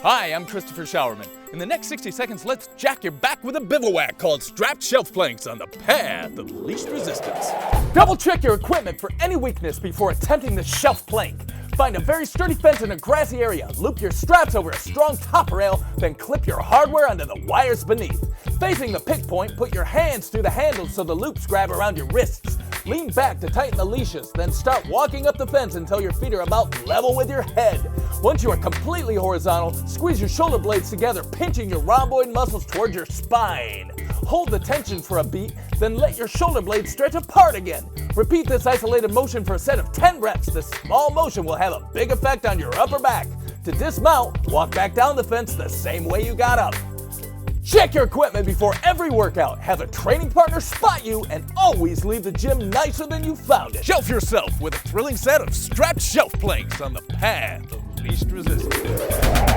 Hi, I'm Christopher Showerman. In the next 60 seconds, let's jack your back with a bivouac called strapped shelf planks on the path of least resistance. Double check your equipment for any weakness before attempting the shelf plank. Find a very sturdy fence in a grassy area, loop your straps over a strong top rail, then clip your hardware onto the wires beneath. Facing the pick point, put your hands through the handles so the loops grab around your wrists. Lean back to tighten the leashes, then start walking up the fence until your feet are about level with your head. Once you are completely horizontal, squeeze your shoulder blades together, pinching your rhomboid muscles towards your spine. Hold the tension for a beat, then let your shoulder blades stretch apart again. Repeat this isolated motion for a set of 10 reps. This small motion will have a big effect on your upper back. To dismount, walk back down the fence the same way you got up. Check your equipment before every workout. Have a training partner spot you, and always leave the gym nicer than you found it. Shelf yourself with a thrilling set of strapped shelf planks on the path of least resistance.